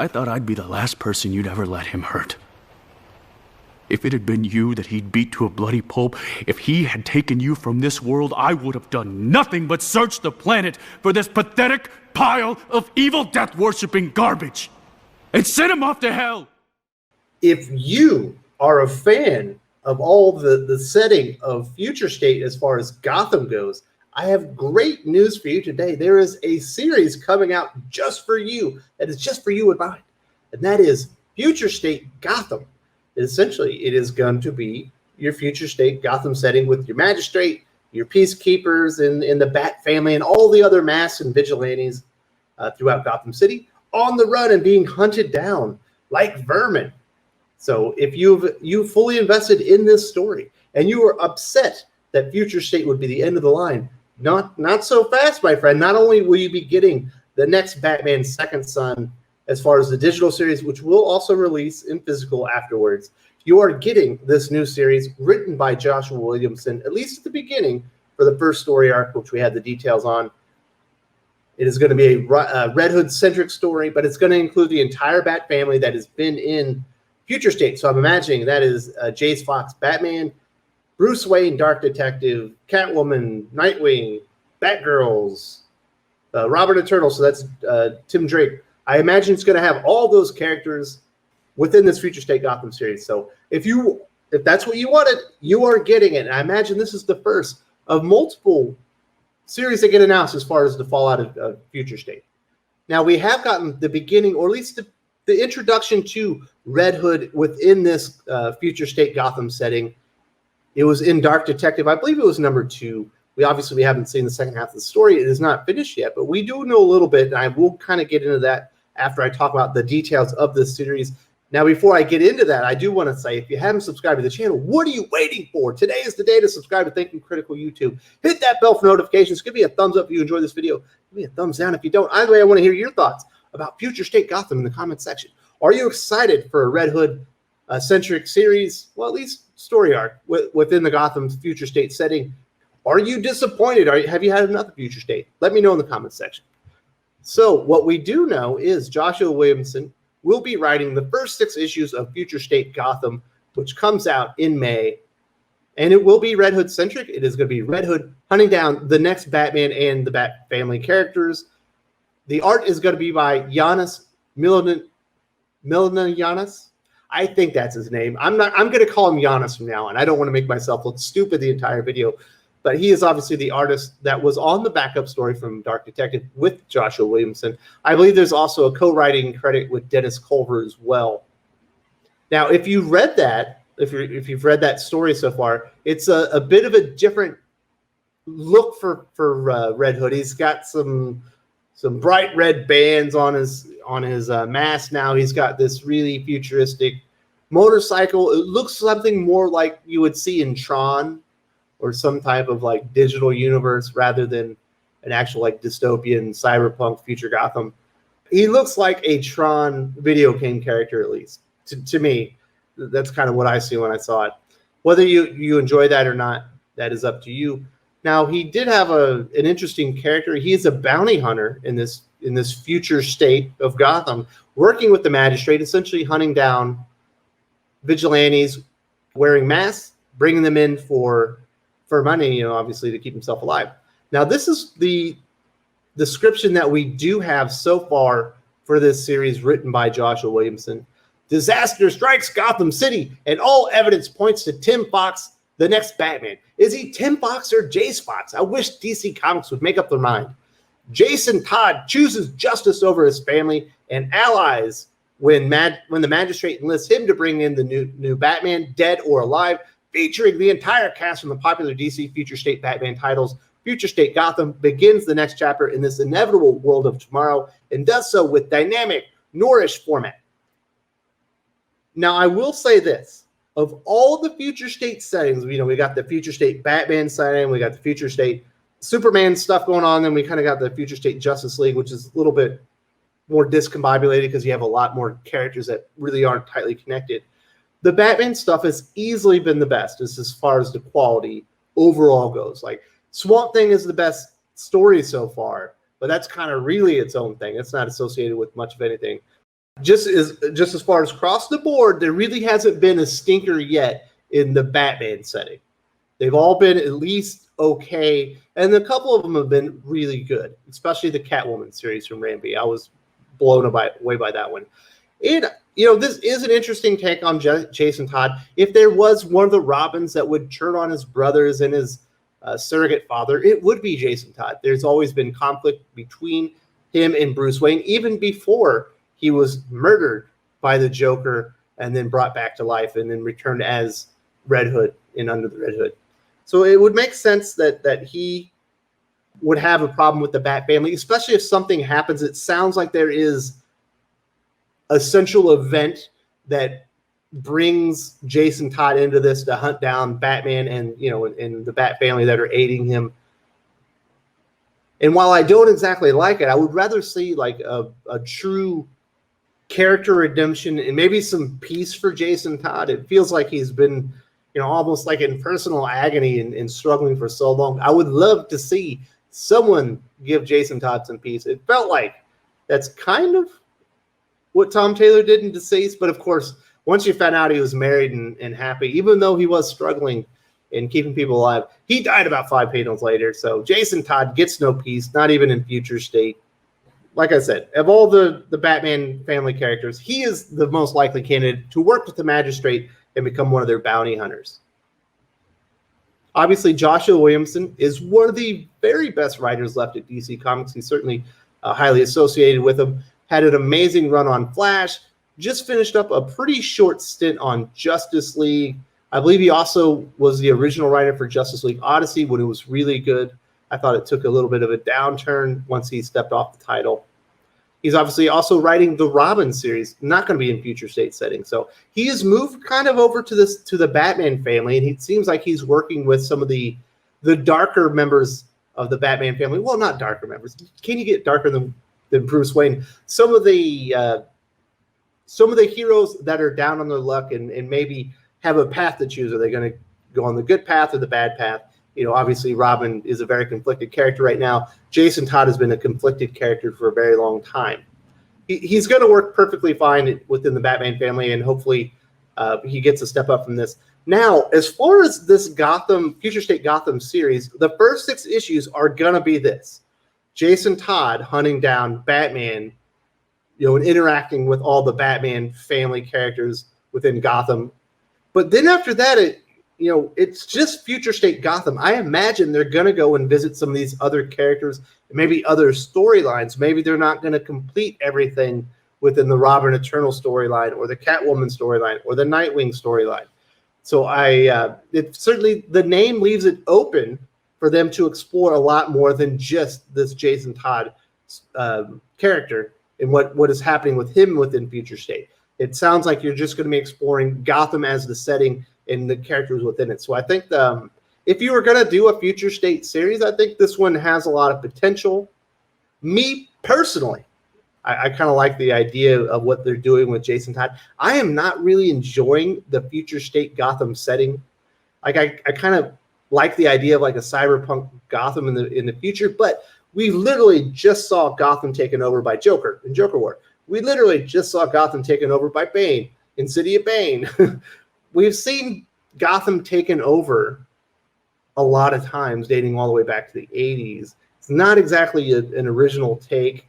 I thought I'd be the last person you'd ever let him hurt. If it had been you that he'd beat to a bloody pulp, if he had taken you from this world, I would have done nothing but search the planet for this pathetic pile of evil death-worshipping garbage and send him off to hell. If you are a fan of all the setting of Future State as far as Gotham goes, I have great news for you today. There is a series coming out just for you, that is just for you in mind, and that is Future State Gotham. Essentially, it is going to be your Future State Gotham setting with your Magistrate, your Peacekeepers in the Bat family, and all the other masks and vigilantes throughout Gotham City on the run and being hunted down like vermin. So if you've fully invested in this story and you are upset that Future State would be the end of the line, not so fast, my friend. Not only will you be getting the next Batman Second Son as far as the digital series, which will also release in physical afterwards, you are getting this new series written by Joshua Williamson, at least at the beginning, for the first story arc, which we had the details on. It is going to be a Red Hood-centric story, but it's going to include the entire Bat family that has been in Future State. So I'm imagining that is Jace Fox, Batman, Bruce Wayne, Dark Detective, Catwoman, Nightwing, Batgirls, Robert Eternal, so that's Tim Drake. I imagine it's going to have all those characters within this Future State Gotham series. So if that's what you wanted, you are getting it. And I imagine this is the first of multiple series that get announced as far as the fallout of Future State. Now, we have gotten the beginning, or at least the introduction to Red Hood within this Future State Gotham setting. It was in Dark Detective. I believe it was number 2. We haven't seen the second half of the story. It is not finished yet, but we do know a little bit, and I will kind of get into that after I talk about the details of this series. Now, before I get into that, I do want to say, if you haven't subscribed to the channel, what are you waiting for? Today is the day to subscribe to Thinking Critical YouTube. Hit that bell for notifications. Give me a thumbs up if you enjoy this video. Give me a thumbs down if you don't. Either way, I want to hear your thoughts about Future State Gotham in the comments section. Are you excited for a Red Hood-centric series? Well, at least story arc within the Gotham's Future State setting. Are you disappointed? Have you had enough of Future State? Let me know in the comments section. So what we do know is Joshua Williamson will be writing the first 6 issues of Future State Gotham, which comes out in May. And it will be Red Hood-centric. It is going to be Red Hood hunting down the next Batman and the Bat family characters. The art is going to be by Giannis Milanayanis. I think that's his name. I'm going to call him Giannis from now on. I don't want to make myself look stupid the entire video. But he is obviously the artist that was on the backup story from Dark Detective with Joshua Williamson. I believe there's also a co-writing credit with Dennis Culver as well. Now, if you've read that, if you've read that story so far, it's a bit of a different look for Red Hood. He's got some bright red bands on his mask now. He's got this really futuristic motorcycle. It looks something more like you would see in Tron, or some type of like digital universe rather than an actual like dystopian cyberpunk future Gotham. He looks like a Tron video game character, at least to me. That's kind of what I see when I saw it. Whether you enjoy that or not, that is up to you. Now, he did have an interesting character. He is a bounty hunter in this future state of Gotham, working with the Magistrate, essentially hunting down vigilantes wearing masks, bringing them in for money, obviously to keep himself alive. Now, this is the description that we do have so far for this series written by Joshua Williamson. Disaster strikes Gotham City, and all evidence points to Tim Fox, the next Batman. Is he Tim Fox or Jace Fox? I wish DC Comics would make up their mind. Jason Todd chooses justice over his family and allies when the Magistrate enlists him to bring in the new Batman, dead or alive, featuring the entire cast from the popular DC Future State Batman titles. Future State Gotham begins the next chapter in this inevitable world of tomorrow and does so with dynamic, Noirish format. Now, I will say this. Of all the Future State settings, we got the Future State Batman setting, we got the Future State Superman stuff going on, then we kind of got the Future State Justice League, which is a little bit more discombobulated because you have a lot more characters that really aren't tightly connected. The Batman stuff has easily been the best as far as the quality overall goes. Like, Swamp Thing is the best story so far, but that's kind of really its own thing. It's not associated with much of anything. just as far as across the board, there really hasn't been a stinker yet in the Batman setting. They've all been at least okay, and a couple of them have been really good, especially the Catwoman series from Raimi. I was blown away by that one. And, this is an interesting take on Jason Todd. If there was one of the Robins that would turn on his brothers and his surrogate father, it would be Jason Todd. There's always been conflict between him and Bruce Wayne, even before he was murdered by the Joker and then brought back to life and then returned as Red Hood and Under the Red Hood. So it would make sense that he would have a problem with the Bat family, especially if something happens. It sounds like there is a central event that brings Jason Todd into this to hunt down Batman and the Bat family that are aiding him. And while I don't exactly like it, I would rather see like a true character redemption and maybe some peace for Jason Todd. It feels like he's been, almost like in personal agony and struggling for so long. I would love to see someone give Jason Todd some peace. It felt like that's kind of what Tom Taylor did in Deceased. But of course, once you found out he was married and happy, even though he was struggling in keeping people alive, he died about 5 panels later. So Jason Todd gets no peace, not even in Future State. Like I said, of all the Batman family characters, he is the most likely candidate to work with the Magistrate and become one of their bounty hunters. Obviously, Joshua Williamson is one of the very best writers left at DC Comics. He's certainly highly associated with them. Had an amazing run on Flash. Just finished up a pretty short stint on Justice League. I believe he also was the original writer for Justice League Odyssey when it was really good. I thought it took a little bit of a downturn once he stepped off the title. He's obviously also writing the Robin series, not going to be in Future State setting. So he has moved kind of over to the Batman family, and it seems like he's working with some of the darker members of the Batman family. Well, not darker members. Can you get darker than Bruce Wayne? Some of the heroes that are down on their luck and maybe have a path to choose. Are they going to go on the good path or the bad path? Obviously Robin is a very conflicted character right now. Jason Todd has been a conflicted character for a very long time. He's going to work perfectly fine within the Batman family, and hopefully he gets a step up from this. Now, as far as this Future State Gotham series, the first 6 issues are going to be this. Jason Todd hunting down Batman, and interacting with all the Batman family characters within Gotham. But then after that, it's just Future State Gotham. I imagine they're going to go and visit some of these other characters, maybe other storylines. Maybe they're not going to complete everything within the Robin Eternal storyline or the Catwoman storyline or the Nightwing storyline. So it certainly, the name leaves it open for them to explore a lot more than just this Jason Todd character and what is happening with him within Future State. It sounds like you're just going to be exploring Gotham as the setting and the characters within it. So I think if you were going to do a Future State series, I think this one has a lot of potential. Me personally, I kind of like the idea of what they're doing with Jason Todd. I am not really enjoying the Future State Gotham setting. Like I kind of like the idea of like a cyberpunk Gotham in the future, but we literally just saw Gotham taken over by Joker in Joker War. We literally just saw Gotham taken over by Bane in City of Bane. We've seen Gotham taken over a lot of times, dating all the way back to the 80s. It's not exactly an original take.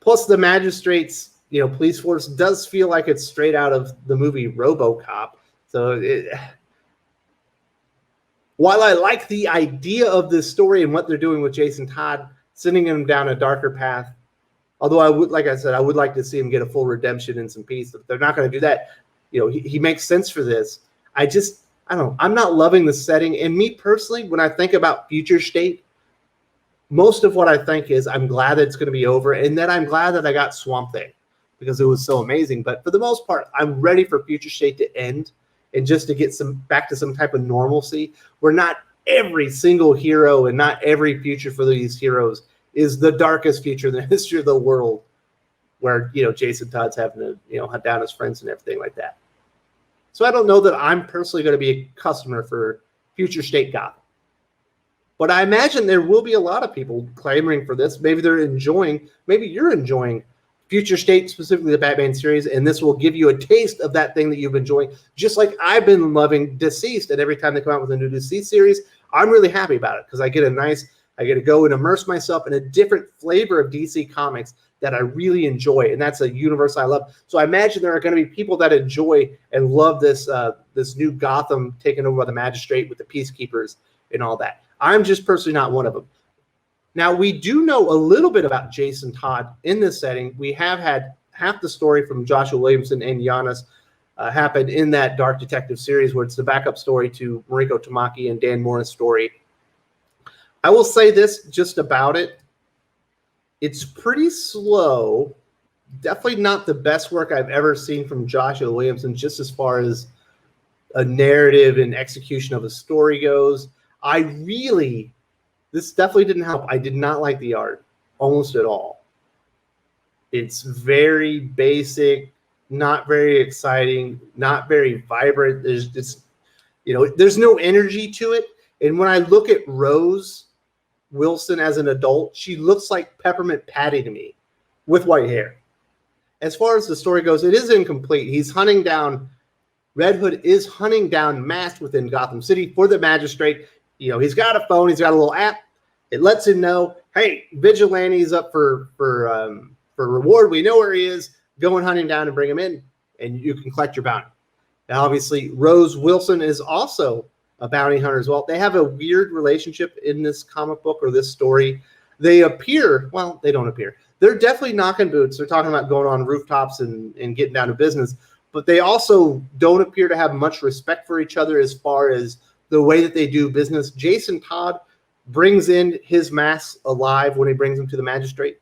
Plus, the Magistrate's police force does feel like it's straight out of the movie RoboCop. So, while I like the idea of this story and what they're doing with Jason Todd, sending him down a darker path, although I would like to see him get a full redemption and some peace. If they're not going to do that, he makes sense for this. I don't know. I'm not loving the setting. And me personally, when I think about Future State, most of what I think is I'm glad that it's going to be over, and then I'm glad that I got Swamp Thing because it was so amazing. But for the most part, I'm ready for Future State to end and just to get back to some type of normalcy where not every single hero and not every future for these heroes is the darkest future in the history of the world, where Jason Todd's having to hunt down his friends and everything like that. So I don't know that I'm personally going to be a customer for Future State Gotham. But I imagine there will be a lot of people clamoring for this. Maybe you're enjoying Future State, specifically the Batman series, and this will give you a taste of that thing that you've been enjoying, just like I've been loving Deceased. And every time they come out with a new Deceased series, I'm really happy about it because I get to go and immerse myself in a different flavor of DC Comics that I really enjoy, and that's a universe I love. So I imagine there are going to be people that enjoy and love this this new Gotham taken over by the Magistrate with the Peacekeepers and all that. I'm just personally not one of them. Now, we do know a little bit about Jason Todd in this setting. We have had half the story from Joshua Williamson and Giannis happen in that Dark Detective series, where it's the backup story to Mariko Tamaki and Dan Mora's story. I will say this just about it. It's pretty slow. Definitely not the best work I've ever seen from Joshua Williamson, just as far as a narrative and execution of a story goes. This definitely didn't help. I did not like the art almost at all. It's very basic, not very exciting, not very vibrant. There's no energy to it. And when I look at Rose Wilson as an adult, she looks like Peppermint Patty to me with white hair. As far as the story goes, it is incomplete. Red Hood is hunting down masks within Gotham City for the Magistrate. He's got a phone. He's got a little app. It lets him know, hey, Vigilantes up for reward. We know where he is. Go and hunt him down and bring him in, and you can collect your bounty. Now, obviously, Rose Wilson is also a bounty hunter as well. They have a weird relationship in this comic book or this story. They don't appear. They're definitely knocking boots. They're talking about going on rooftops and getting down to business, but they also don't appear to have much respect for each other as far as the way that they do business. Jason Todd brings in his masks alive when he brings them to the Magistrate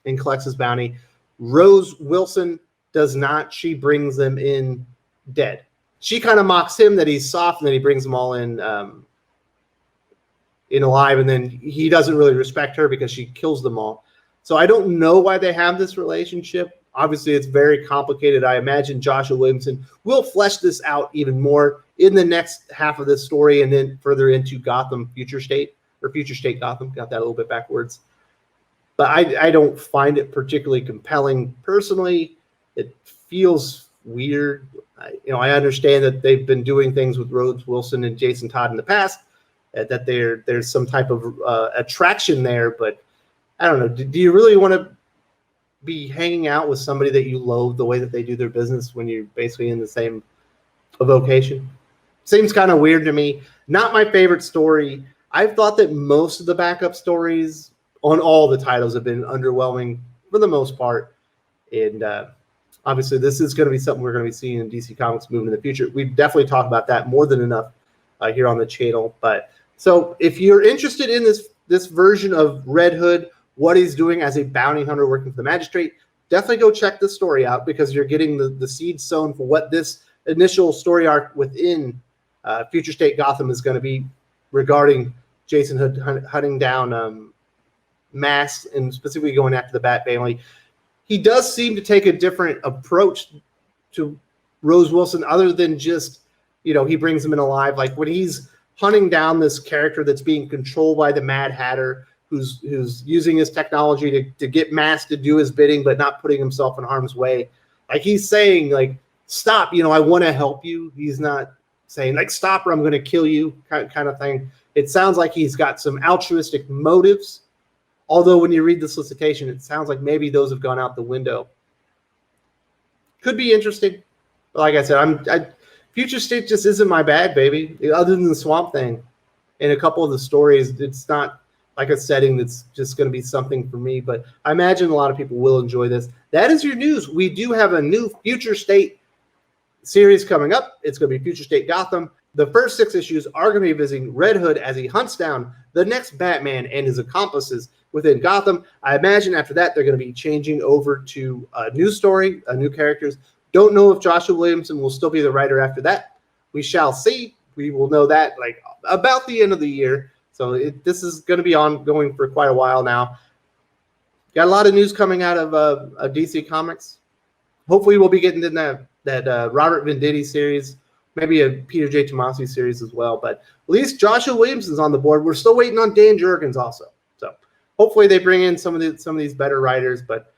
and collects his bounty. Rose Wilson does not. She brings them in dead. She kind of mocks him that he's soft and then he brings them all in alive, and then he doesn't really respect her because she kills them all. So I don't know why they have this relationship. Obviously, it's very complicated. I imagine Joshua Williamson will flesh this out even more in the next half of this story and then further into Gotham Future State Gotham. Got that a little bit backwards. But I don't find it particularly compelling. Personally, it feels weird. I understand that they've been doing things with Rose Wilson and Jason Todd in the past, that there's some type of attraction there. But I don't know. Do you really want to be hanging out with somebody that you loathe the way that they do their business when you're basically in the same vocation? Seems kind of weird to me. Not my favorite story. I've thought that most of the backup stories on all the titles have been underwhelming for the most part. And obviously, this is going to be something we're going to be seeing in DC Comics moving in the future. We've definitely talked about that more than enough here on the channel. But so if you're interested in this version of Red Hood, what he's doing as a bounty hunter working for the Magistrate, definitely go check this story out because you're getting the seed sown for what this initial story arc within Future State Gotham is going to be regarding Jason Hood hunting down masks and specifically going after the Bat family. He does seem to take a different approach to Rose Wilson other than just, he brings him in alive. Like when he's hunting down this character that's being controlled by the Mad Hatter, who's using his technology to get masks to do his bidding, but not putting himself in harm's way. Like he's saying, like, stop, I want to help you. He's not saying like, stop or I'm going to kill you kind of thing. It sounds like he's got some altruistic motives. Although when you read the solicitation, it sounds like maybe those have gone out the window. Could be interesting. But like I said, Future State just isn't my bag, baby. Other than the Swamp Thing and a couple of the stories, it's not like a setting that's just going to be something for me. But I imagine a lot of people will enjoy this. That is your news. We do have a new Future State series coming up. It's going to be Future State Gotham. The first 6 issues are going to be visiting Red Hood as he hunts down the next Batman and his accomplices within Gotham. I imagine after that, they're going to be changing over to a new story, new characters. Don't know if Joshua Williamson will still be the writer after that. We shall see. We will know that like about the end of the year. So this is going to be ongoing for quite a while now. Got a lot of news coming out of DC Comics. Hopefully we'll be getting in that Robert Venditti series, maybe a Peter J. Tomasi series as well. But at least Joshua Williamson's on the board. We're still waiting on Dan Jurgens also. So hopefully they bring in some of these better writers. But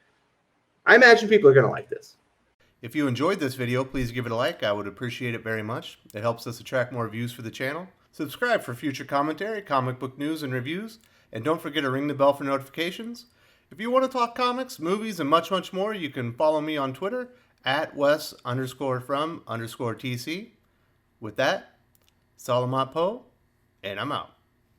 I imagine people are going to like this. If you enjoyed this video, please give it a like. I would appreciate it very much. It helps us attract more views for the channel. Subscribe for future commentary, comic book news, and reviews. And don't forget to ring the bell for notifications. If you want to talk comics, movies, and much, much more, you can follow me on Twitter at Wes_from_TC. With that, Salamat Po, and I'm out.